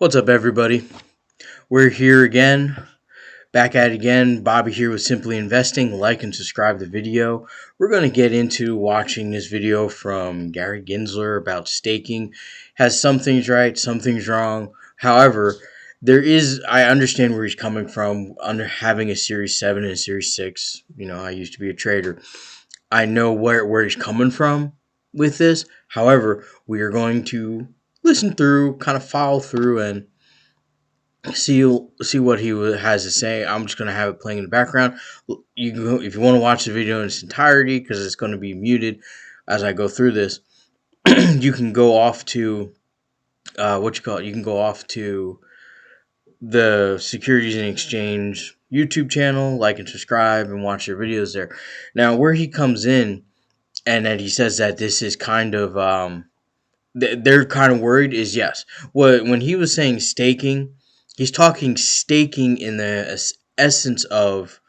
What's up, everybody? We're here again, back at it again. Bobby here with Simply Investing. Like and subscribe to the video. We're going to get into watching this video from Gary Gensler about staking. Has some things right, some things wrong. However, I understand where he's coming from under having a Series 7 and a Series 6. I used to be a trader. I know where he's coming from with this. However, we are going to listen through, kind of follow through, and see what he has to say. I'm just gonna have it playing in the background. You can go, if you want to watch the video in its entirety, because it's going to be muted as I go through this. You can go off to what you call it. You can go off to the Securities and Exchange YouTube channel, like and subscribe, and watch their videos there. Now, where he comes in, and that he says that this is kind of they're kind of worried is yes. When he was saying staking, he's talking staking in the essence of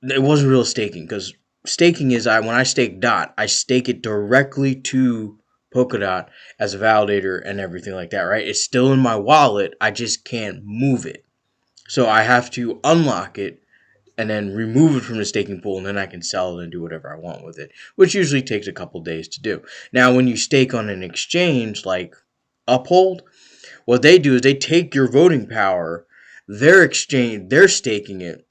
it wasn't real staking, because staking is when I stake DOT, I stake it directly to Polkadot as a validator and everything like that, right? It's still in my wallet. I just can't move it. So I have to unlock it and then remove it from the staking pool, and then I can sell it and do whatever I want with it, which usually takes a couple days to do. Now, when you stake on an exchange like Uphold, what they do is they take your voting power, they're staking it.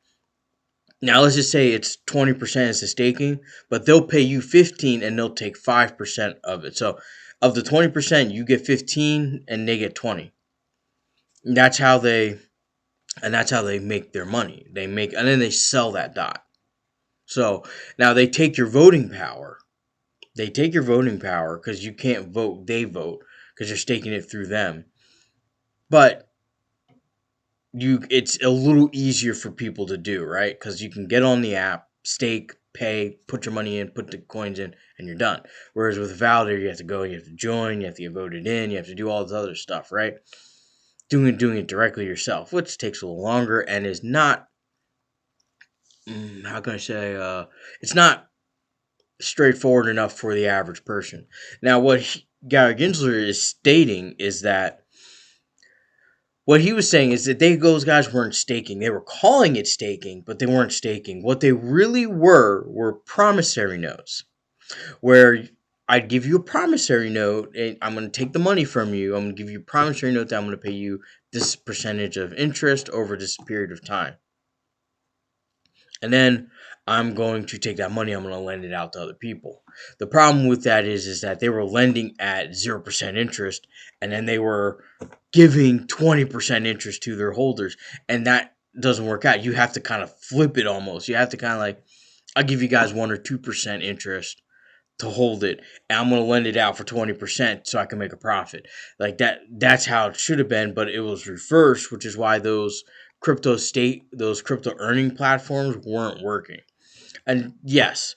Now, let's just say it's 20% is the staking, but they'll pay you 15 and they'll take 5% of it. So, of the 20%, you get 15 and they get 20. That's how they make their money. And then they sell that dot. So now they take your voting power. They take your voting power because you can't vote. They vote because you're staking it through them. But it's a little easier for people to do, right? Because you can get on the app, stake, pay, put your money in, put the coins in, and you're done. Whereas with Validator, you have to go, you have to join, you have to get voted in, you have to do all this other stuff, right? Doing it directly yourself, which takes a little longer and is not, how can I say, it's not straightforward enough for the average person. Now, Gary Gensler is stating is that what he was saying is that those guys weren't staking. They were calling it staking, but they weren't staking. What they really were promissory notes, where I'd give you a promissory note, and I'm going to take the money from you. I'm going to give you a promissory note that I'm going to pay you this percentage of interest over this period of time. And then I'm going to take that money, I'm going to lend it out to other people. The problem with that is that they were lending at 0% interest, and then they were giving 20% interest to their holders, and that doesn't work out. You have to kind of flip it almost. You have to kind of like, I'll give you guys 1 or 2% interest to hold it, and I'm going to lend it out for 20% so I can make a profit. Like that's how it should have been, but it was reversed, which is why those crypto earning platforms weren't working. And yes,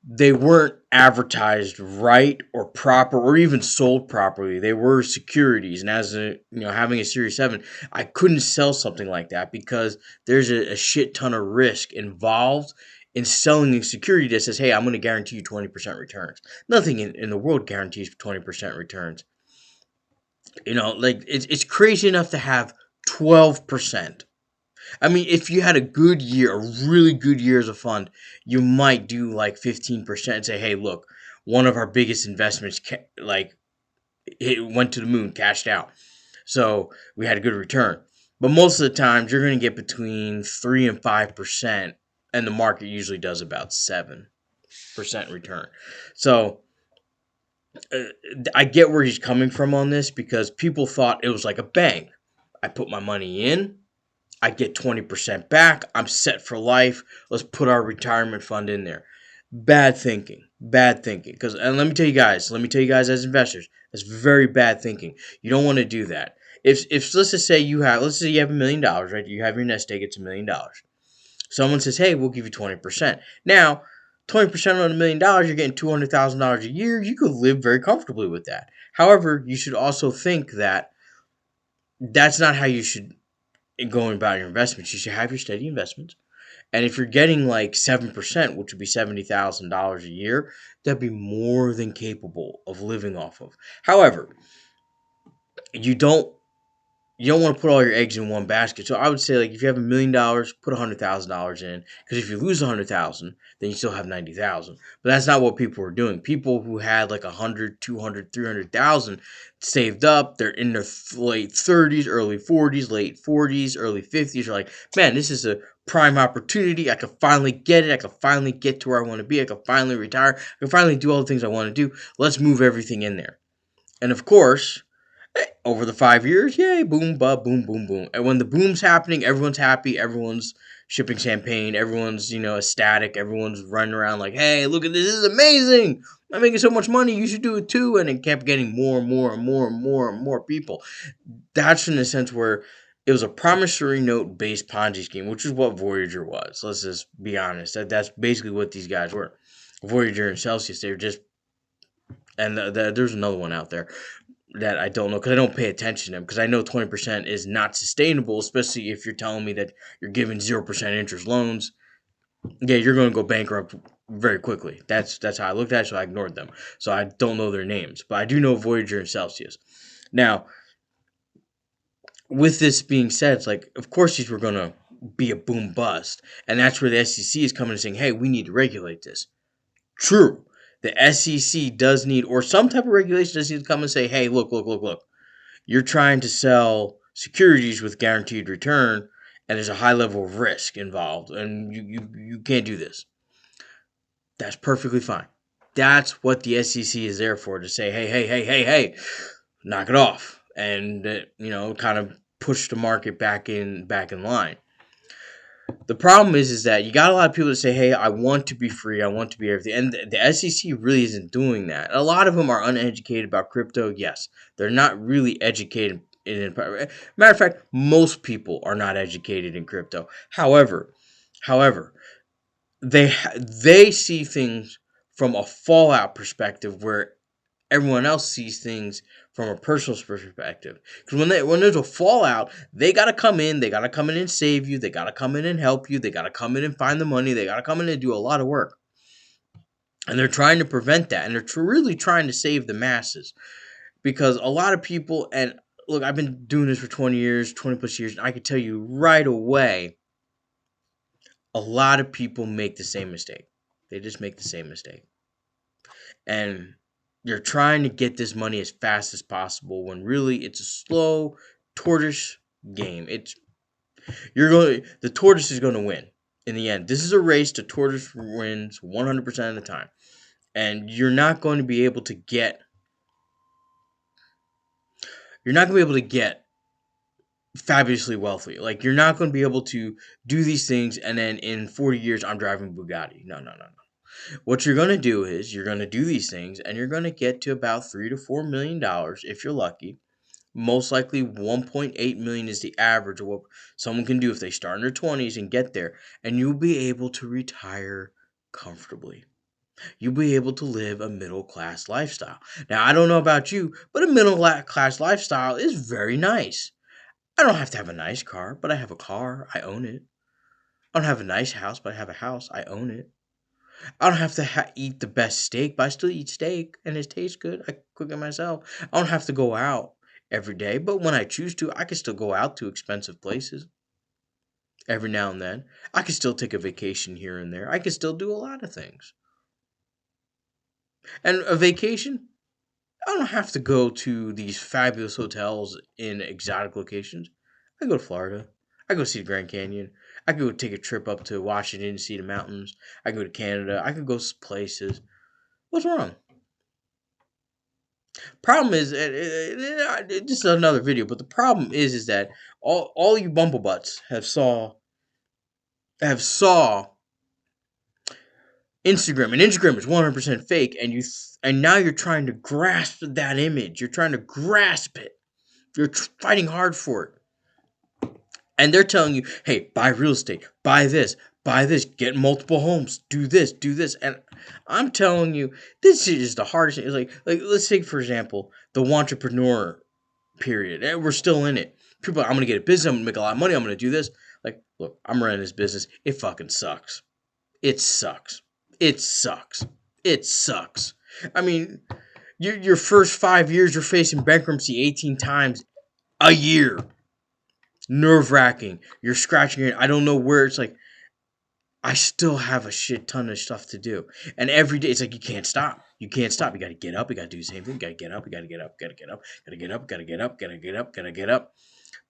they weren't advertised right or proper or even sold properly. They were securities, and having a Series 7, I couldn't sell something like that because there's a shit ton of risk involved in selling a security that says, hey, I'm going to guarantee you 20% returns. Nothing in the world guarantees 20% returns. Like it's crazy enough to have 12%. I mean, if you had a good year, a really good year as a fund, you might do like 15% and say, hey, look, one of our biggest investments, it went to the moon, cashed out. So we had a good return. But most of the times, you're going to get between 3 and 5%, and the market usually does about 7% return. So I get where he's coming from on this, because people thought it was like a bank. I put my money in, I get 20% back. I'm set for life. Let's put our retirement fund in there. Bad thinking. Bad thinking. And let me tell you guys as investors, that's very bad thinking. You don't want to do that. If let's just say you have $1 million, right? You have your nest egg, it's $1 million. Someone says, hey, we'll give you 20%. Now, 20% on $1 million, you're getting $200,000 a year. You could live very comfortably with that. However, you should also think that that's not how you should going about your investments. You should have your steady investments. And if you're getting like 7%, which would be $70,000 a year, that'd be more than capable of living off of. However, you don't you don't want to put all your eggs in one basket. So I would say, like, if you have $1,000,000, put $100,000 in, because if you lose 100,000, then you still have 90,000. But that's not what people were doing. People who had like 100, 200, 300,000 saved up. They're in their late 30s, early 40s, late 40s, early 50s. Are like, man, this is a prime opportunity. I could finally get it. I could finally get to where I want to be. I could finally retire. I could finally do all the things I want to do. Let's move everything in there. And of course, over the 5 years, yay, boom, boom, boom, boom. And when the boom's happening, everyone's happy, everyone's shipping champagne, everyone's, ecstatic, everyone's running around like, hey, look at this, this is amazing. I'm making so much money, you should do it too. And it kept getting more and more and more and more and more people. That's in the sense where it was a promissory note based Ponzi scheme, which is what Voyager was. Let's just be honest. That's basically what these guys were. Voyager and Celsius, they were just, and there's another one out there that I don't know because I don't pay attention to them, because I know 20% is not sustainable, especially if you're telling me that you're giving 0% interest loans. Yeah, you're going to go bankrupt very quickly. That's how I looked at it, so I ignored them. So I don't know their names, but I do know Voyager and Celsius. Now, with this being said, it's like, of course these were going to be a boom bust, and that's where the SEC is coming and saying, hey, we need to regulate this. True. The SEC does need, or some type of regulation does need to come and say, hey, look. You're trying to sell securities with guaranteed return, and there's a high level of risk involved, and you can't do this. That's perfectly fine. That's what the SEC is there for, to say, hey, knock it off, and kind of push the market back in line. The problem is that you got a lot of people that say, hey, I want to be free, I want to be everything. And the SEC really isn't doing that. A lot of them are uneducated about crypto. Yes, they're not really educated. Matter of fact, most people are not educated in crypto. However, they see things from a fallout perspective, where everyone else sees things from a personal perspective. Because when there's a fallout, they gotta come in. They gotta come in and save you. They gotta come in and help you. They gotta come in and find the money. They gotta come in and do a lot of work. And they're trying to prevent that. And they're really trying to save the masses, because a lot of people, and look, I've been doing this for 20 years, 20 plus years, and I can tell you right away, a lot of people make the same mistake. They just make the same mistake. And you're trying to get this money as fast as possible, when really it's a slow tortoise game. The tortoise is going to win in the end. This is a race. The tortoise wins 100% of the time, and you're not going to be able to get fabulously wealthy. Like, you're not going to be able to do these things and then in 40 years I'm driving Bugatti. No. What you're going to do is you're going to do these things, and you're going to get to about $3 to $4 million if you're lucky. Most likely 1.8 million is the average of what someone can do if they start in their 20s and get there, and you'll be able to retire comfortably. You'll be able to live a middle class lifestyle. Now, I don't know about you, but a middle class lifestyle is very nice. I don't have to have a nice car, but I have a car. I own it. I don't have a nice house, but I have a house. I own it. I don't have to eat the best steak, but I still eat steak, and it tastes good. I cook it myself. I don't have to go out every day, but when I choose to, I can still go out to expensive places every now and then. I can still take a vacation here and there. I can still do a lot of things. And a vacation, I don't have to go to these fabulous hotels in exotic locations. I go to Florida. I go see the Grand Canyon. I could go take a trip up to Washington to see the mountains. I go to Canada. I could go places. What's wrong? Problem is, this is another video, but the problem is that all you bumblebutts have saw Instagram, and Instagram is 100% fake, and now you're trying to grasp that image. You're trying to grasp it. You're fighting hard for it, and they're telling you, "Hey, buy real estate, buy this, get multiple homes, do this," and I'm telling you, this is the hardest thing. It's like let's take for example the entrepreneur period. And we're still in it. People are, I'm gonna get a business. I'm gonna make a lot of money. I'm gonna do this. Like, look, I'm running this business. It fucking sucks. It sucks. It sucks. It sucks. I mean, your first 5 years, you're facing bankruptcy 18 times a year. nerve-wracking. You're scratching it. I don't know where. It's like I still have a shit ton of stuff to do. And every day it's like you can't stop. You can't stop. You gotta get up, you gotta do the same thing, you gotta get up, you gotta get up, gotta get up, gotta get up, gotta get up, gotta get up, gotta get up.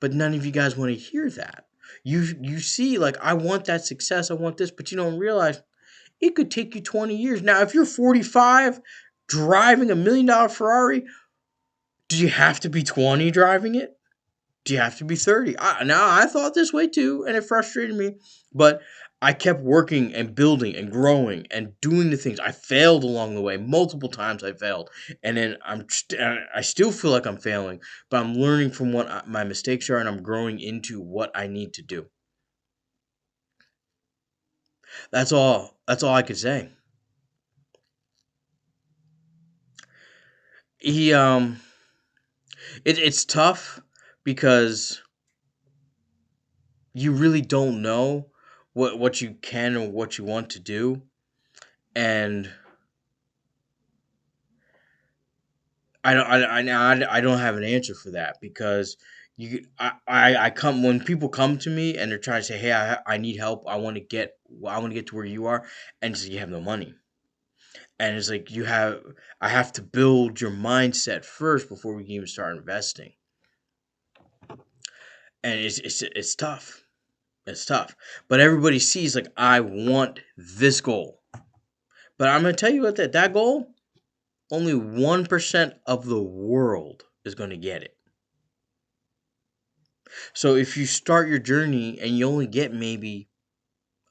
But none of you guys want to hear that. You see, like, I want that success, I want this, but you don't realize it could take you 20 years. Now, if you're 45 driving $1 million Ferrari, do you have to be 20 driving it? Do you have to be 30? Now, I thought this way too, and it frustrated me. But I kept working and building and growing and doing the things. I failed along the way. Multiple times I failed. And then I still feel like I'm failing, but I'm learning from what my mistakes are, and I'm growing into what I need to do. That's all. That's all I could say. He it's tough because you really don't know what you can or what you want to do, and I don't have an answer for that because I come when people come to me and they're trying to say, hey, I need help, I want to get to where you are, and it's like, you have no money. And it's like, I have to build your mindset first before we can even start investing. And it's tough. It's tough. But everybody sees, like, I want this goal. But I'm gonna tell you what, that goal, only 1% of the world is gonna get it. So if you start your journey and you only get maybe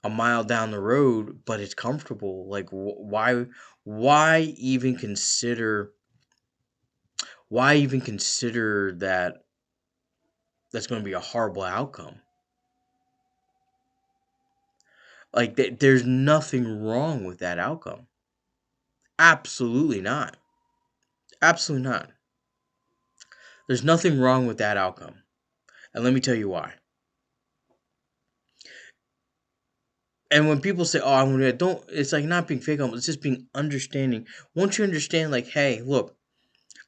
a mile down the road, but it's comfortable, like, why even consider that that's going to be a horrible outcome? Like, there's nothing wrong with that outcome. Absolutely not. Absolutely not. There's nothing wrong with that outcome. And let me tell you why. And when people say, "Oh, I'm gonna," don't. It's like not being fake. It's just being understanding. Once you understand, like, hey, look,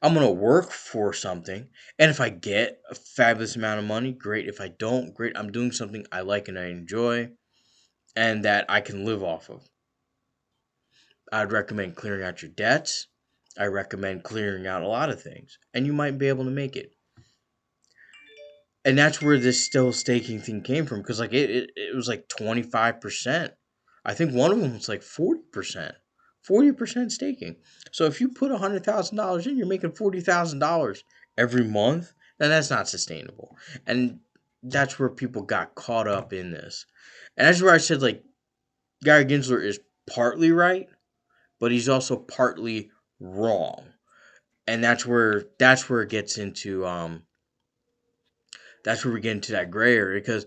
I'm gonna work for something, and if I get a fabulous amount of money, great. If I don't, great. I'm doing something I like and I enjoy, and that I can live off of. I'd recommend clearing out your debts. I recommend clearing out a lot of things, and you might be able to make it. And that's where this still staking thing came from, because like it was like 25%. I think one of them was like 40%. 40% staking. So if you put $100,000 in, you're making $40,000 every month. Then that's not sustainable. And that's where people got caught up in this. And that's where I said, like, Gary Gensler is partly right, but he's also partly wrong. And that's where it gets into that's where we get into that gray area, because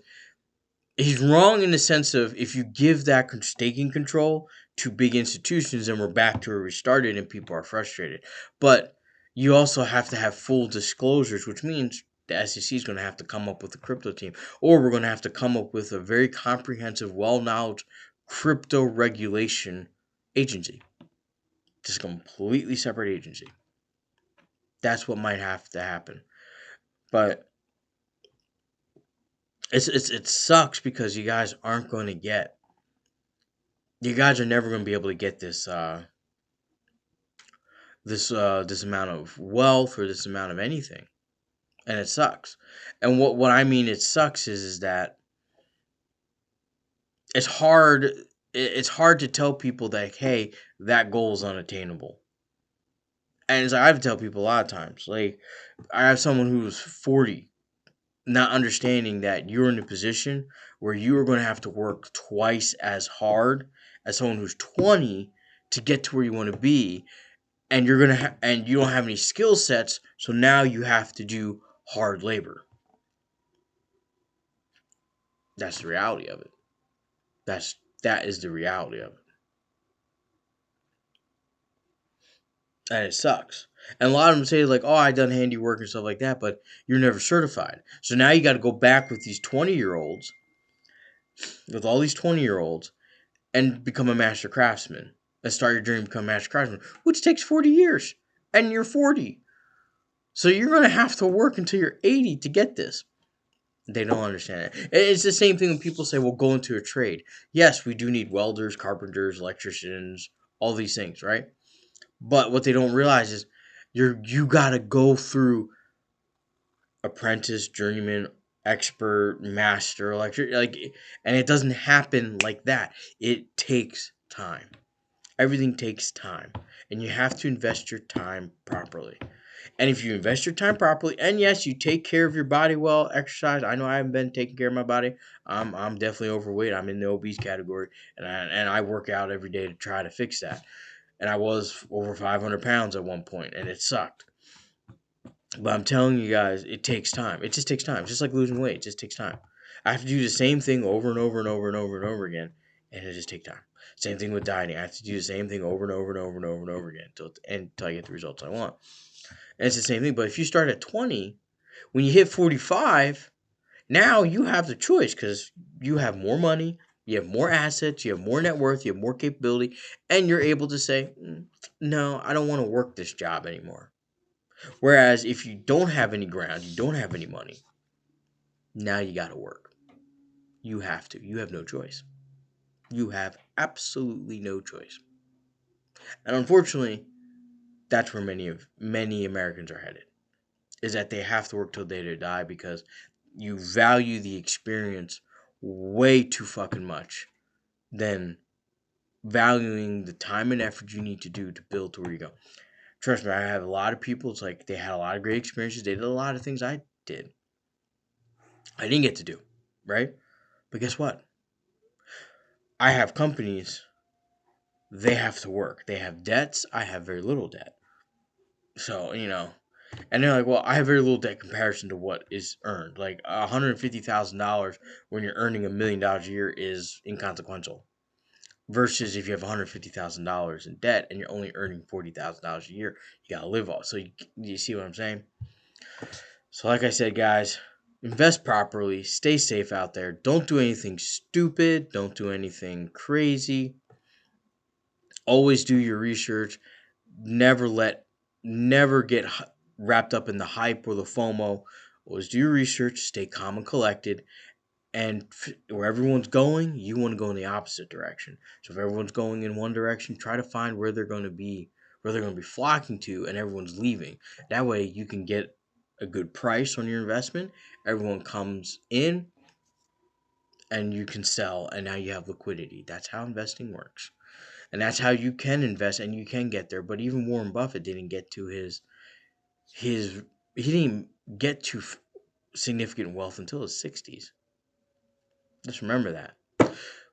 he's wrong in the sense of, if you give that staking control to big institutions, then we're back to where we started and people are frustrated. But you also have to have full disclosures, which means the SEC is going to have to come up with a crypto team, or we're going to have to come up with a very comprehensive, well-knowledge crypto regulation agency. Just a completely separate agency. That's what might have to happen. But it sucks because you guys aren't going to get. You guys are never going to be able to get this amount of wealth or this amount of anything, and it sucks. And what I mean it sucks is that it's hard. It's hard to tell people that, hey, that goal is unattainable. And it's like, I have to tell people a lot of times. Like, I have someone who's 40, not understanding that you're in a position where you are going to have to work twice as hard as someone who's 20 to get to where you want to be, and and you don't have any skill sets, so now you have to do hard labor. That's the reality of it. That is the reality of it. And it sucks. And a lot of them say, like, oh, I done handiwork and stuff like that, but you're never certified. So now you got to go back with these 20-year-olds, with all these 20-year-olds, and become a master craftsman. And start your journey to become a master craftsman, which takes 40 years. And you're 40. So you're going to have to work until you're 80 to get this. They don't understand it. It's the same thing when people say, well, go into a trade. Yes, we do need welders, carpenters, electricians, all these things, right? But what they don't realize is you gotta go through apprentice, journeyman, expert, master, electric, like, and it doesn't happen like that. It takes time. Everything takes time, and you have to invest your time properly. And if you invest your time properly, and yes, you take care of your body well, exercise. I know I haven't been taking care of my body. I'm definitely overweight. I'm in the obese category, and I work out every day to try to fix that. And I was over 500 pounds at one point, and it sucked. But I'm telling you guys, it takes time. It just takes time. It's just like losing weight. It just takes time. I have to do the same thing over and over and over and over and over again, and it just takes time. Same thing with dieting. I have to do the same thing over and over and over and over and over again until I get the results I want. And it's the same thing. But if you start at 20, when you hit 45, now you have the choice because you have more money, you have more assets, you have more net worth, you have more capability, and you're able to say, no, I don't want to work this job anymore. Whereas if you don't have any ground, you don't have any money, now you got to work. You have to. You have no choice. You have absolutely no choice. And unfortunately, that's where many Americans are headed. Is that they have to work till they die because you value the experience way too fucking much than valuing the time and effort you need to do to build to where you go. Trust me, I have a lot of people. It's like they had a lot of great experiences. They did a lot of things I did. I didn't get to do, right? But guess what? I have companies. They have to work. They have debts. I have very little debt. So, and they're like, well, I have very little debt comparison to what is earned. Like $150,000 when you're earning $1 million a year is inconsequential. Versus if you have $150,000 in debt and you're only earning $40,000 a year, you gotta live off. So you see what I'm saying? So like I said, guys, invest properly, stay safe out there. Don't do anything stupid. Don't do anything crazy. Always do your research. Never get wrapped up in the hype or the FOMO. Always do your research. Stay calm and collected. And where everyone's going, you want to go in the opposite direction. So if everyone's going in one direction, try to find where they're going to be flocking to, and everyone's leaving. That way, you can get a good price on your investment. Everyone comes in, and you can sell, and now you have liquidity. That's how investing works, and that's how you can invest, and you can get there. But even Warren Buffett didn't get to his he didn't get to significant wealth until his 60s. Just remember that.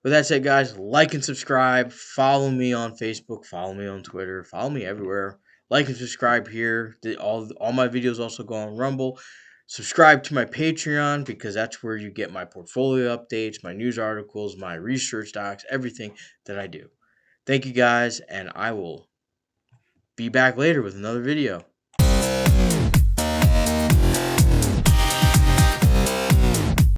With that said, guys, like and subscribe. Follow me on Facebook. Follow me on Twitter. Follow me everywhere. Like and subscribe here. All my videos also go on Rumble. Subscribe to my Patreon because that's where you get my portfolio updates, my news articles, my research docs, everything that I do. Thank you guys, and I will be back later with another video.